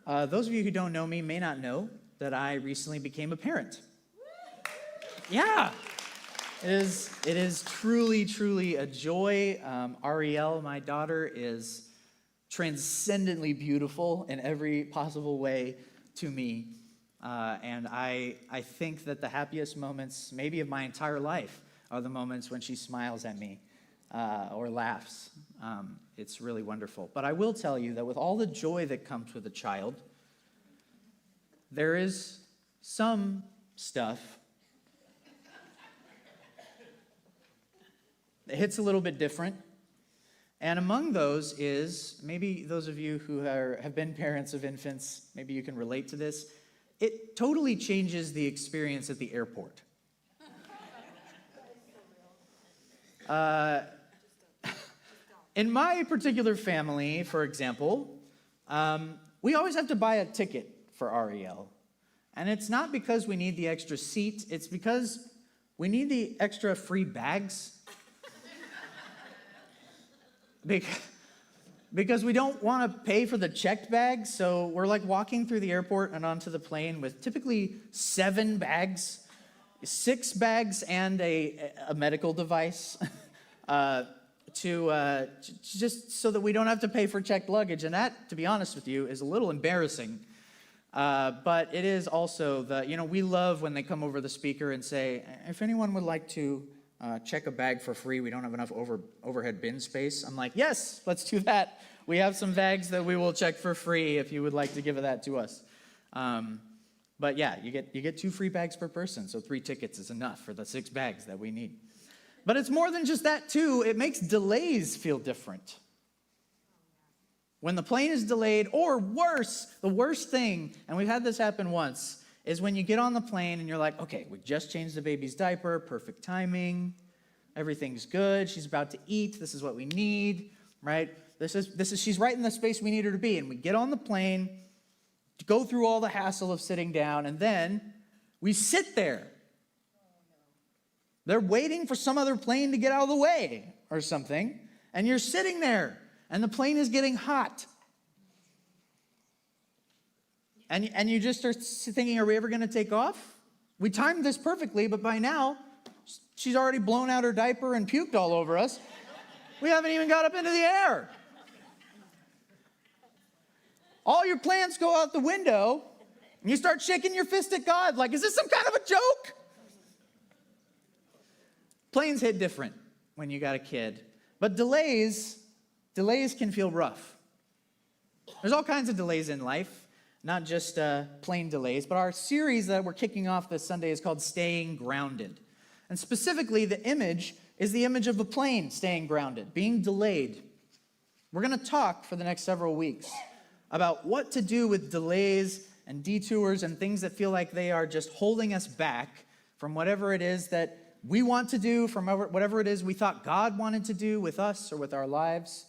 Those of you who don't know me may not know that I recently became a parent. Yeah, it is truly, truly a joy. Ariel, my daughter, is transcendently beautiful in every possible way to me. And I think that the happiest moments, maybe of my entire life, are the moments when she smiles at me or laughs. It's really wonderful. But I will tell you that with all the joy that comes with a child, there is some stuff that hits a little bit different. And among those is, maybe those of you who have been parents of infants, maybe you can relate to this. It totally changes the experience at the airport. In my particular family, for example, we always have to buy a ticket for Ariel. And it's not because we need the extra seat, it's because we need the extra free bags. Because we don't want to pay for the checked bags, so we're like walking through the airport and onto the plane with typically 7 bags, 6 bags and a medical device. Just so that we don't have to pay for checked luggage. And that, to be honest with you, is a little embarrassing. But it is also we love when they come over the speaker and say, if anyone would like to check a bag for free, we don't have enough overhead bin space. I'm like, yes, let's do that. We have some bags that we will check for free if you would like to give that to us. But yeah, you get 2 free bags per person, so 3 tickets is enough for the 6 bags that we need. But it's more than just that, too. It makes delays feel different. When the plane is delayed, or worse, the worst thing, and we've had this happen once, is when you get on the plane and you're like, okay, we just changed the baby's diaper, perfect timing, everything's good, she's about to eat, this is what we need, right? She's right in the space we need her to be. And we get on the plane, go through all the hassle of sitting down, and then we sit there. They're waiting for some other plane to get out of the way or something, and you're sitting there, and the plane is getting hot. And you just start thinking, are we ever going to take off? We timed this perfectly, but by now, she's already blown out her diaper and puked all over us. We haven't even got up into the air. All your plans go out the window, and you start shaking your fist at God, like, is this some kind of a joke? Planes hit different when you got a kid, but delays can feel rough. There's all kinds of delays in life, not just plane delays, but our series that we're kicking off this Sunday is called Staying Grounded. And specifically, the image is the image of a plane staying grounded, being delayed. We're going to talk for the next several weeks about what to do with delays and detours and things that feel like they are just holding us back from whatever it is that we want to do, from whatever it is we thought God wanted to do with us or with our lives.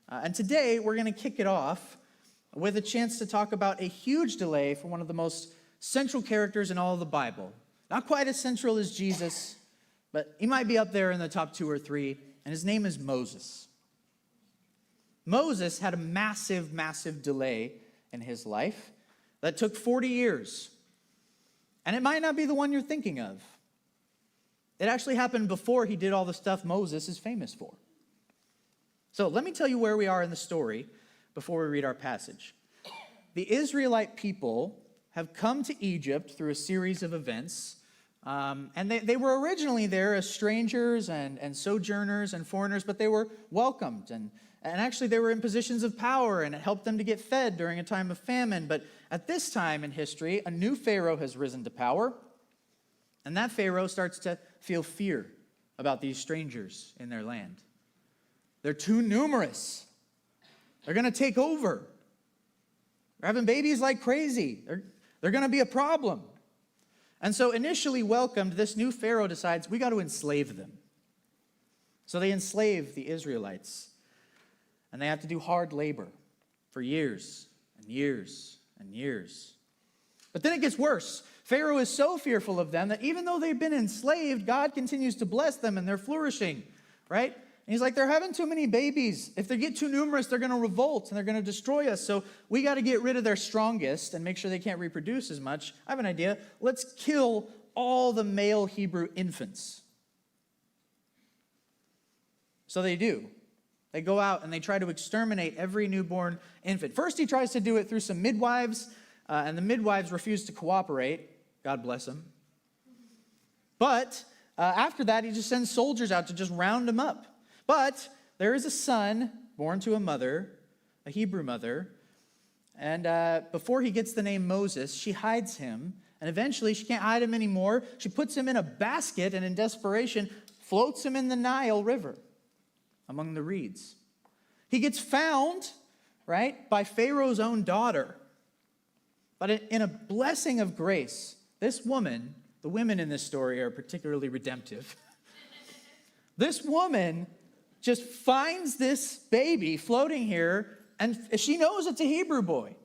And today, we're going to kick it off with a chance to talk about a huge delay for one of the most central characters in all of the Bible. Not quite as central as Jesus, but he might be up there in the top 2 or 3, and his name is Moses. Moses had a massive, massive delay in his life that took 40 years. And it might not be the one you're thinking of. It actually happened before he did all the stuff Moses is famous for. So let me tell you where we are in the story before we read our passage. The Israelite people have come to Egypt through a series of events, and they were originally there as strangers and sojourners and foreigners, but they were welcomed, and actually they were in positions of power, and it helped them to get fed during a time of famine. But at this time in history, a new Pharaoh has risen to power, and that Pharaoh starts to feel fear about these strangers in their land. They're too numerous. They're going to take over. They're having babies like crazy. They're going to be a problem. And so initially welcomed, this new Pharaoh decides, we got to enslave them. So they enslave the Israelites. And they have to do hard labor for years and years and years. But then it gets worse. Pharaoh is so fearful of them that even though they've been enslaved, God continues to bless them and they're flourishing, right? And he's like, they're having too many babies. If they get too numerous, they're going to revolt and they're going to destroy us. So we got to get rid of their strongest and make sure they can't reproduce as much. I have an idea. Let's kill all the male Hebrew infants. So they do. They go out and they try to exterminate every newborn infant. First, he tries to do it through some midwives, and the midwives refuse to cooperate. God bless them. But after that, he just sends soldiers out to just round them up. But there is a son born to a mother, a Hebrew mother, and before he gets the name Moses, she hides him, and eventually she can't hide him anymore. She puts him in a basket and in desperation floats him in the Nile River among the reeds. He gets found, right, by Pharaoh's own daughter. But in a blessing of grace, this woman, the women in this story are particularly redemptive. This woman just finds this baby floating here, and she knows it's a Hebrew boy.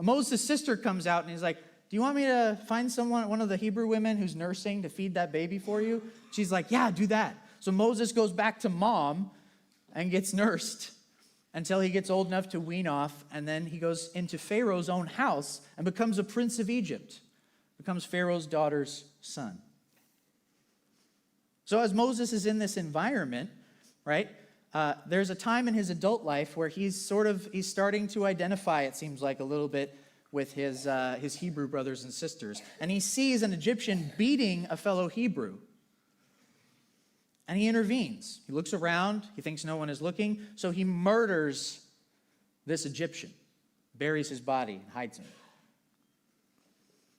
Moses' sister comes out, and he's like, do you want me to find one of the Hebrew women who's nursing to feed that baby for you? She's like, yeah, do that. So Moses goes back to mom and gets nursed until he gets old enough to wean off, and then he goes into Pharaoh's own house and becomes a prince of Egypt, becomes Pharaoh's daughter's son. So as Moses is in this environment, right, there's a time in his adult life where he's starting to identify, it seems like, a little bit with his Hebrew brothers and sisters. And he sees an Egyptian beating a fellow Hebrew. And he intervenes. He looks around. He thinks no one is looking. So he murders this Egyptian, buries his body, and hides him.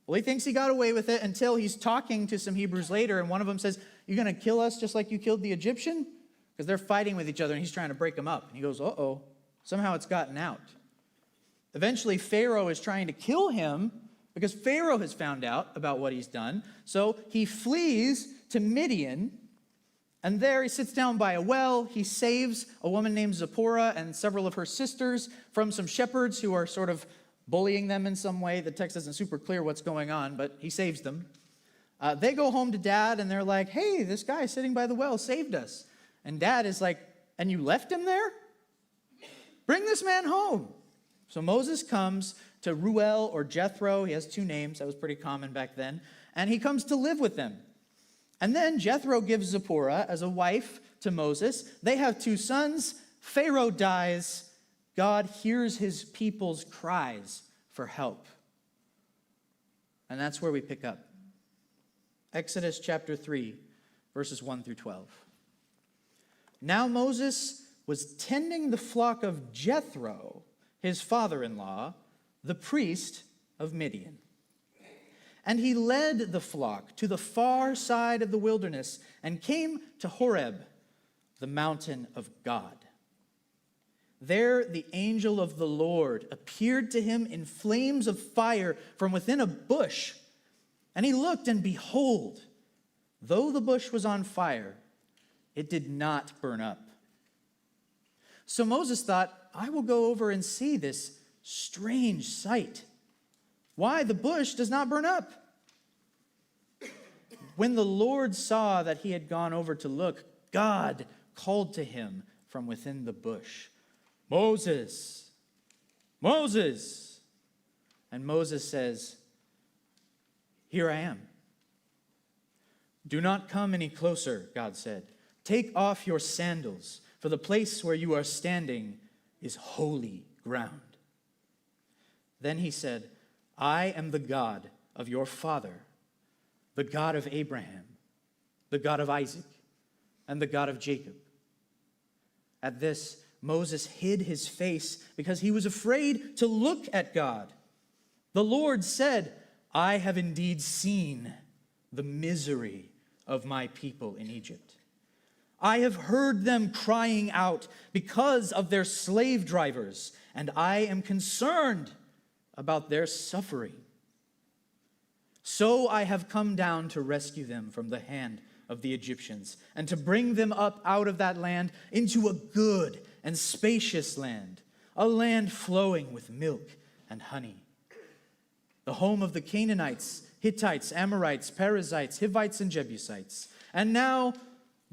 Well, he thinks he got away with it until he's talking to some Hebrews later, and one of them says, you're going to kill us just like you killed the Egyptian? Because they're fighting with each other, and he's trying to break them up. And he goes, uh-oh, somehow it's gotten out. Eventually, Pharaoh is trying to kill him because Pharaoh has found out about what he's done. So he flees to Midian, and there he sits down by a well. He saves a woman named Zipporah and several of her sisters from some shepherds who are sort of bullying them in some way. The text isn't super clear what's going on, but he saves them. They go home to Dad, and they're like, hey, this guy sitting by the well saved us. And Dad is like, and you left him there? Bring this man home. So Moses comes to Reuel or Jethro. He has two names. That was pretty common back then. And he comes to live with them. And then Jethro gives Zipporah as a wife to Moses. They have two sons. Pharaoh dies. God hears his people's cries for help. And that's where we pick up. Exodus chapter 3, verses 1 through 12. Now Moses was tending the flock of Jethro, his father-in-law, the priest of Midian. And he led the flock to the far side of the wilderness and came to Horeb, the mountain of God. There the angel of the Lord appeared to him in flames of fire from within a bush. And he looked, and behold, though the bush was on fire, it did not burn up. So Moses thought, I will go over and see this strange sight. Why the bush does not burn up? When the Lord saw that he had gone over to look, God called to him from within the bush, Moses, Moses. And Moses says, here I am. Do not come any closer, God said. Take off your sandals, for the place where you are standing is holy ground. Then he said, I am the God of your father, the God of Abraham, the God of Isaac, and the God of Jacob. At this, Moses hid his face because he was afraid to look at God. The Lord said, I have indeed seen the misery of my people in Egypt. I have heard them crying out because of their slave drivers, and I am concerned about their suffering. So I have come down to rescue them from the hand of the Egyptians and to bring them up out of that land into a good and spacious land, a land flowing with milk and honey. The home of the Canaanites, Hittites, Amorites, Perizzites, Hivites, and Jebusites. And now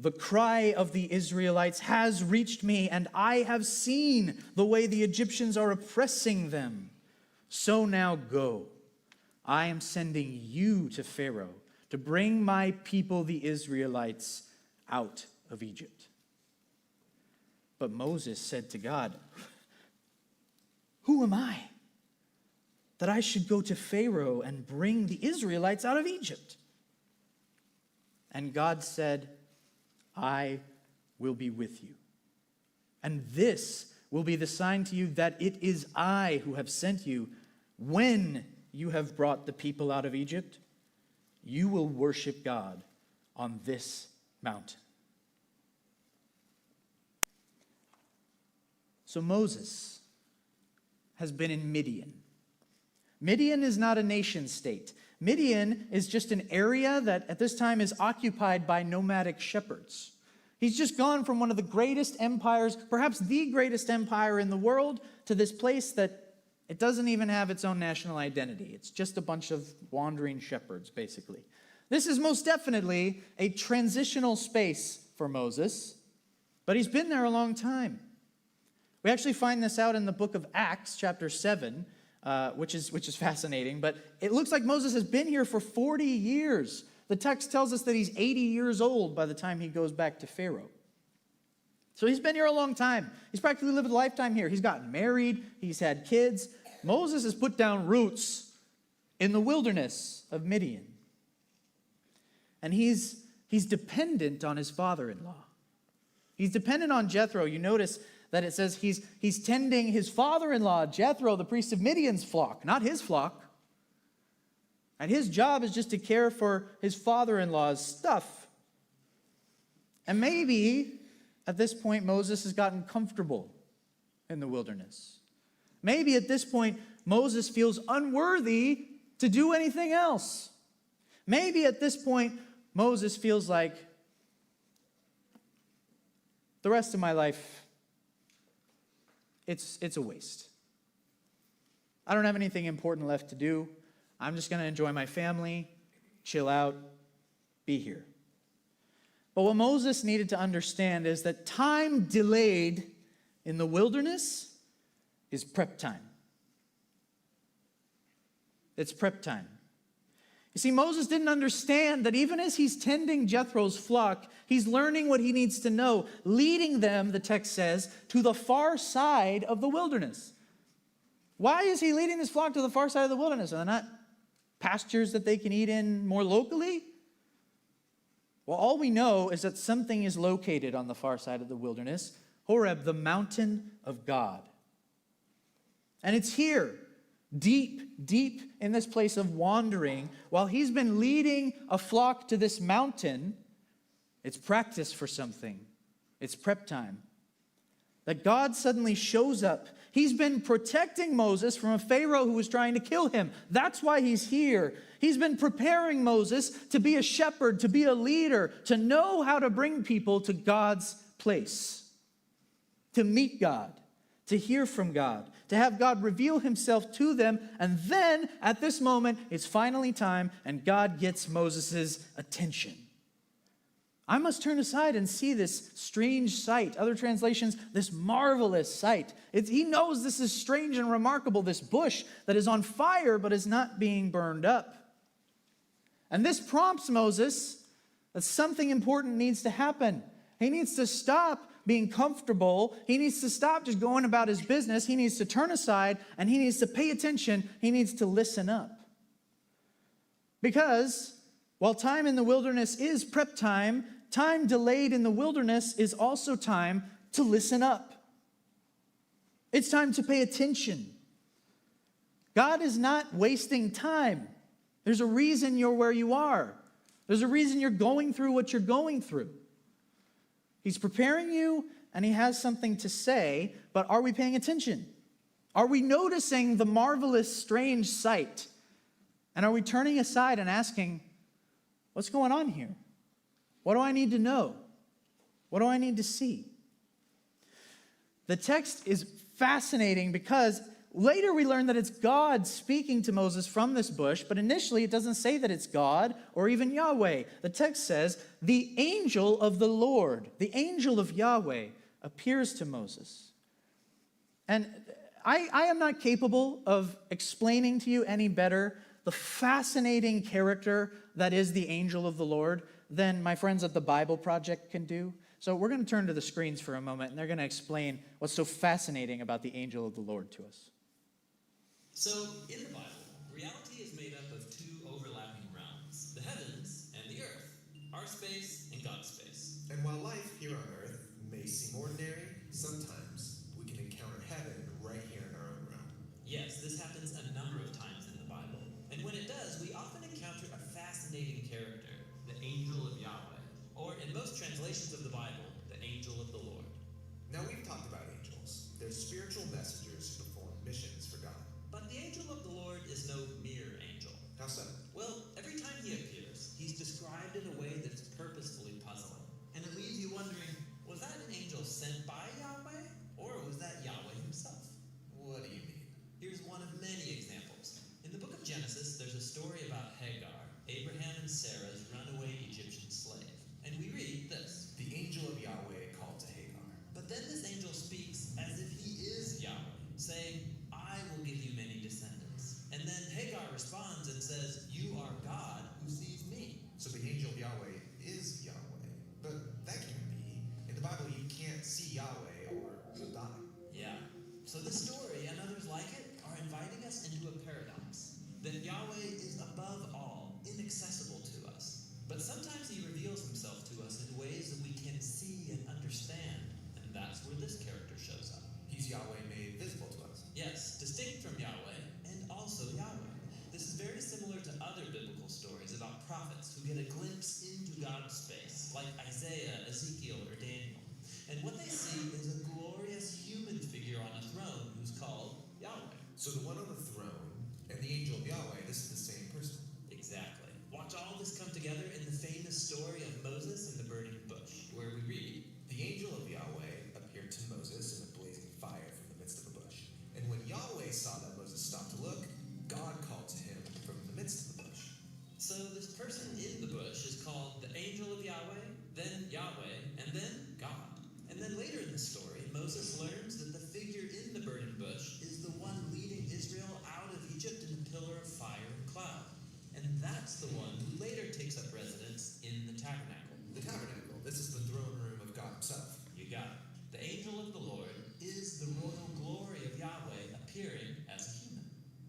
The cry of the Israelites has reached me, and I have seen the way the Egyptians are oppressing them. So now go. I am sending you to Pharaoh to bring my people, the Israelites, out of Egypt." But Moses said to God, "Who am I that I should go to Pharaoh and bring the Israelites out of Egypt?" And God said, "I will be with you. And this will be the sign to you that it is I who have sent you. When you have brought the people out of Egypt, you will worship God on this mountain." So Moses has been in Midian. Midian is not a nation state. Midian is just an area that at this time is occupied by nomadic shepherds. He's just gone from one of the greatest empires, perhaps the greatest empire in the world, to this place that it doesn't even have its own national identity. It's just a bunch of wandering shepherds, basically. This is most definitely a transitional space for Moses, but he's been there a long time. We actually find this out in the book of Acts, chapter 7, which is fascinating. But it looks like Moses has been here for 40 years. The text tells us that he's 80 years old by the time he goes back to Pharaoh. So he's been here a long time. He's practically lived a lifetime here. He's gotten married. He's had kids. Moses has put down roots in the wilderness of Midian. And he's dependent on his father-in-law. He's dependent on Jethro. You notice that it says he's tending his father-in-law, Jethro, the priest of Midian's flock, not his flock. And his job is just to care for his father-in-law's stuff. And maybe at this point Moses has gotten comfortable in the wilderness. Maybe at this point Moses feels unworthy to do anything else. Maybe at this point Moses feels like the rest of my life, it's a waste. I don't have anything important left to do. I'm just going to enjoy my family, chill out, be here. But what Moses needed to understand is that time delayed in the wilderness is prep time. It's prep time. You see, Moses didn't understand that even as he's tending Jethro's flock, he's learning what he needs to know, leading them, the text says, to the far side of the wilderness. Why is he leading this flock to the far side of the wilderness? Are there not pastures that they can eat in more locally? Well, all we know is that something is located on the far side of the wilderness, Horeb, the mountain of God. And it's here, deep, deep in this place of wandering, while he's been leading a flock to this mountain. It's practice for something. It's prep time. That God suddenly shows up. He's been protecting Moses from a Pharaoh who was trying to kill him. That's why he's here. He's been preparing Moses to be a shepherd, to be a leader, to know how to bring people to God's place, to meet God, to hear from God, to have God reveal himself to them. And then at this moment, it's finally time, and God gets Moses' attention. I must turn aside and see this strange sight. Other translations, this marvelous sight. He knows this is strange and remarkable, this bush that is on fire but is not being burned up. And this prompts Moses that something important needs to happen. He needs to stop being comfortable. He needs to stop just going about his business. He needs to turn aside and he needs to pay attention. He needs to listen up. Because while time in the wilderness is prep time, time delayed in the wilderness is also time to listen up. It's time to pay attention. God is not wasting time. There's a reason you're where you are. There's a reason you're going through what you're going through. He's preparing you, and he has something to say, but are we paying attention? Are we noticing the marvelous, strange sight? And are we turning aside and asking, what's going on here? What do I need to know? What do I need to see? The text is fascinating because Later we learn that it's God speaking to Moses from this bush, but initially it doesn't say that it's God or even Yahweh. The text says, the angel of the Lord, the angel of Yahweh, appears to Moses. And I am not capable of explaining to you any better the fascinating character that is the angel of the Lord than my friends at the Bible Project can do. So we're going to turn to the screens for a moment, and they're going to explain what's so fascinating about the angel of the Lord to us. So, in the Bible, reality is made up of two overlapping realms, the heavens and the earth, our space and God's space. And while life here on earth may seem ordinary, sometimes we can encounter heaven right here in our own realm. Yes, this happens a number of times in the Bible. And when it does, we often encounter a fascinating character, the angel of Yahweh, or in most translations of the Bible, the angel of the Lord. Now we've talked about angels. They're spiritual messengers who perform missions for God. But the angel of the Lord is no mere angel. How so? Well, every time he appears, he's described in a way that's purposefully puzzling. And it leaves you wondering, was that an angel sent by Yahweh, or was that Yahweh himself? What do you mean? Here's one of many examples. In the book of Genesis, there's a story about Hagar, Abraham and Sarah's runaway Egyptian slave. And we read this. The angel of Yahweh called to Hagar. But then this angel speaks as if he is Yahweh, saying, I will give you many descendants. And then Hagar responds and says, you are God who sees me. So the angel of Yahweh is Yahweh. But that can't be. In the Bible, you can't see Yahweh or you'll die. Yeah. So this story and others like it are inviting us into a paradox. That Yahweh is above all, inaccessible to us. But sometimes he reveals himself to us in ways that we can see and understand. And that's where this character shows up. He's Yahweh made visible to us. Yes, distinct from Yahweh and also Yahweh. This is very similar to other biblical stories about prophets who get a glimpse into God's space, like Isaiah, Ezekiel, or Daniel. And what they see is a glorious human figure on a throne who's called Yahweh. So the one on the throne and the angel of Yahweh, this is the same person. Exactly. Watch all this come together in the famous story of Moses and the burning bush, where we read, The angel of Yahweh appeared to Moses in a blazing fire from the midst of a bush. And when Yahweh saw that Moses stopped to look, God called to him from the midst of the bush. So this person in the bush is called the angel of Yahweh, then Yahweh, and then God. And then later in the story, Moses learns that the figure in the burning bush is the one leading Israel out of Egypt in a pillar of fire and cloud. And that's the one who later takes up residence in the tabernacle. The tabernacle, this is the throne room of God himself. You got it. The angel of the Lord is the royal glory of Yahweh appearing as a human.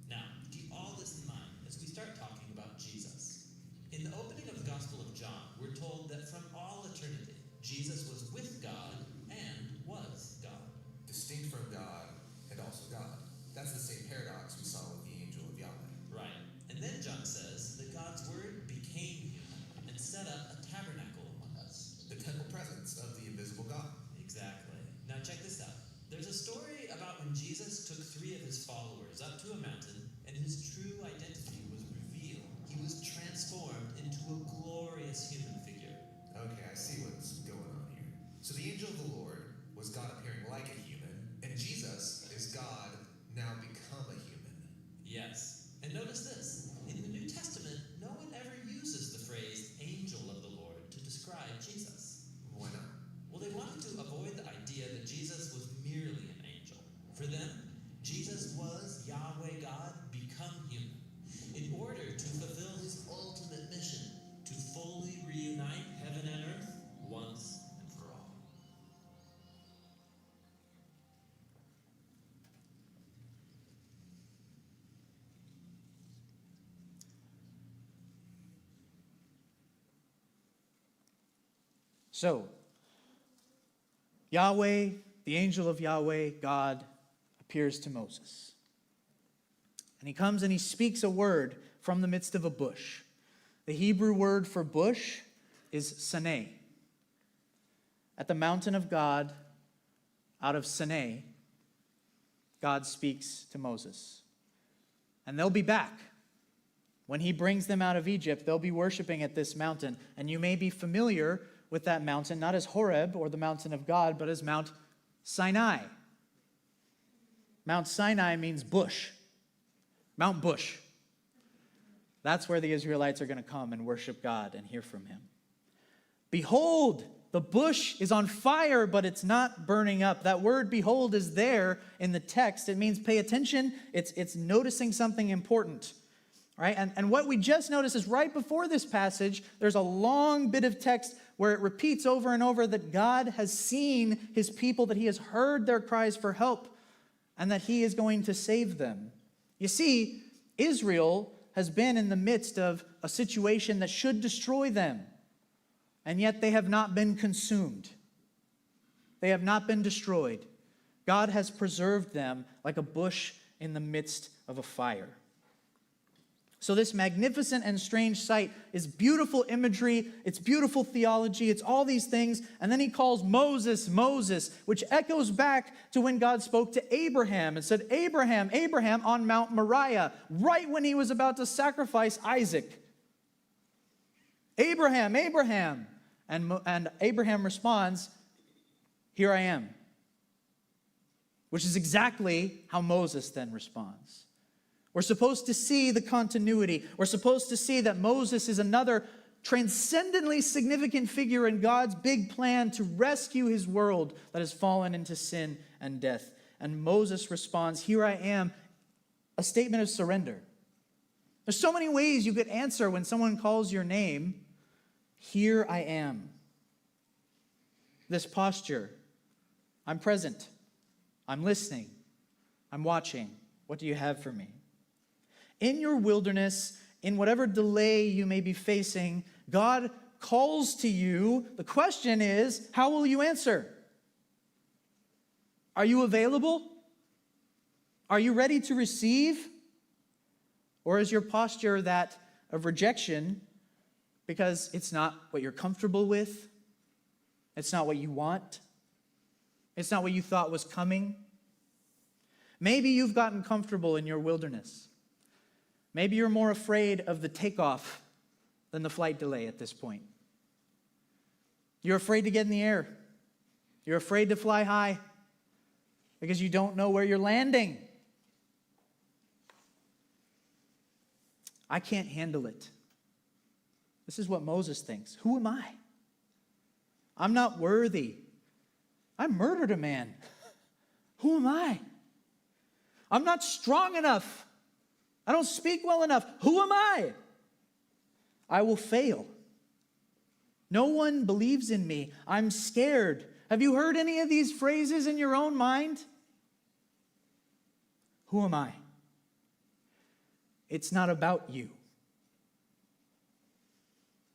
Now, keep all this in mind as we start talking about Jesus. In the opening of the Gospel of John, we're told that from all eternity, Jesus was with God and was God. Distinct from God and also God. That's the same paradox we saw with the angel of Yahweh. Right. And then John says that God's word became human and set up a tabernacle among us. The temple presence of the invisible God. Exactly. Now check this out. There's a story about when Jesus took 3 of his followers up to a mountain and his true identity was revealed. He was transformed into a glorious human figure. Okay, I see what's going on here. So the angel of the Lord was God appearing like a human, and Jesus is God now become a human. Yes. And notice this. In the New Testament, no one ever uses the phrase angel of the Lord to describe Jesus. Why not? Well, they wanted to avoid the idea that Jesus was merely an angel. For them, Jesus was Yahweh God become human in order to fulfill his ultimate mission to fully reunite heaven and earth once and for all. So, Yahweh, the angel of Yahweh, God, appears to Moses. And he comes and he speaks a word from the midst of a bush. The Hebrew word for bush is Sinai. At the mountain of God, out of Sinai, God speaks to Moses. And they'll be back. When he brings them out of Egypt, they'll be worshiping at this mountain. And you may be familiar with that mountain, not as Horeb or the mountain of God, but as Mount Sinai. Mount Sinai means bush. Mount Bush. That's where the Israelites are going to come and worship God and hear from him. Behold, the bush is on fire, but it's not burning up. That word behold is there in the text. It means pay attention. It's noticing something important. Right? And what we just noticed is right before this passage, there's a long bit of text where it repeats over and over that God has seen his people, that he has heard their cries for help, and that he is going to save them. You see, Israel has been in the midst of a situation that should destroy them, and yet they have not been consumed. They have not been destroyed. God has preserved them like a bush in the midst of a fire. So this magnificent and strange sight is beautiful imagery, it's beautiful theology, it's all these things. And then he calls Moses, Moses, which echoes back to when God spoke to Abraham and said, Abraham, Abraham, on Mount Moriah, right when he was about to sacrifice Isaac. Abraham, Abraham. And Abraham responds, here I am. Which is exactly how Moses then responds. We're supposed to see the continuity. We're supposed to see that Moses is another transcendently significant figure in God's big plan to rescue his world that has fallen into sin and death. And Moses responds, here I am, a statement of surrender. There's so many ways you could answer when someone calls your name, here I am. This posture, I'm present, I'm listening, I'm watching. What do you have for me? In your wilderness, in whatever delay you may be facing, God calls to you. The question is, how will you answer? Are you available? Are you ready to receive? Or is your posture that of rejection because it's not what you're comfortable with? It's not what you want? It's not what you thought was coming? Maybe you've gotten comfortable in your wilderness. Maybe you're more afraid of the takeoff than the flight delay at this point. You're afraid to get in the air. You're afraid to fly high because you don't know where you're landing. I can't handle it. This is what Moses thinks. Who am I? I'm not worthy. I murdered a man. Who am I? I'm not strong enough. I don't speak well enough. Who am I? I will fail. No one believes in me. I'm scared. Have you heard any of these phrases in your own mind? Who am I? It's not about you.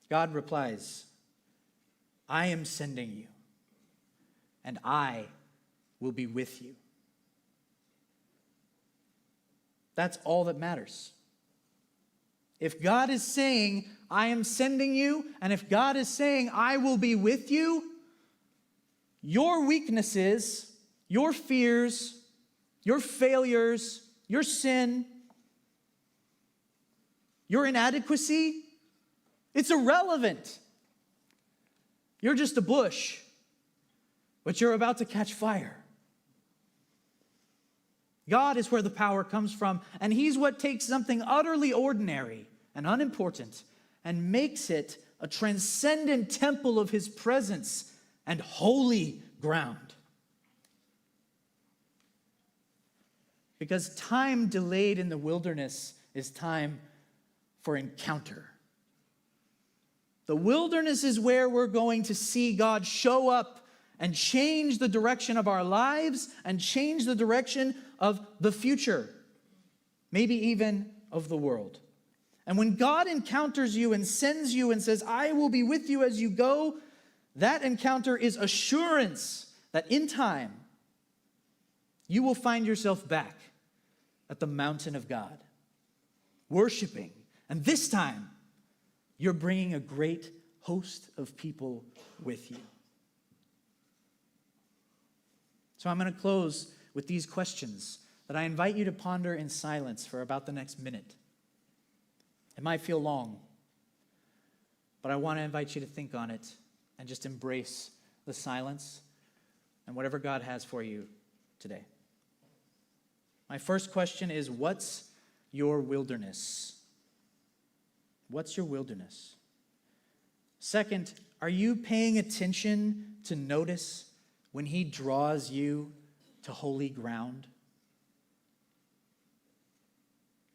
God replies, I am sending you, and I will be with you. That's all that matters. If God is saying, I am sending you, and if God is saying, I will be with you, your weaknesses, your fears, your failures, your sin, your inadequacy, it's irrelevant. You're just a bush, but you're about to catch fire. God is where the power comes from, and he's what takes something utterly ordinary and unimportant and makes it a transcendent temple of his presence and holy ground. Because time delayed in the wilderness is time for encounter. The wilderness is where we're going to see God show up and change the direction of our lives and change the direction of the future, maybe even of the world. And when God encounters you and sends you and says, I will be with you as you go, that encounter is assurance that in time, you will find yourself back at the mountain of God, worshiping. And this time, you're bringing a great host of people with you. So I'm going to close with these questions that I invite you to ponder in silence for about the next minute. It might feel long, but I want to invite you to think on it and just embrace the silence and whatever God has for you today. My first question is, what's your wilderness? What's your wilderness? Second, are you paying attention to notice when he draws you to holy ground?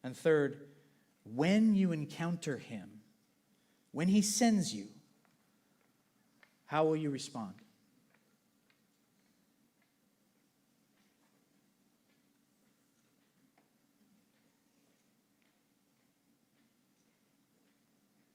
And third, when you encounter him, when he sends you, how will you respond?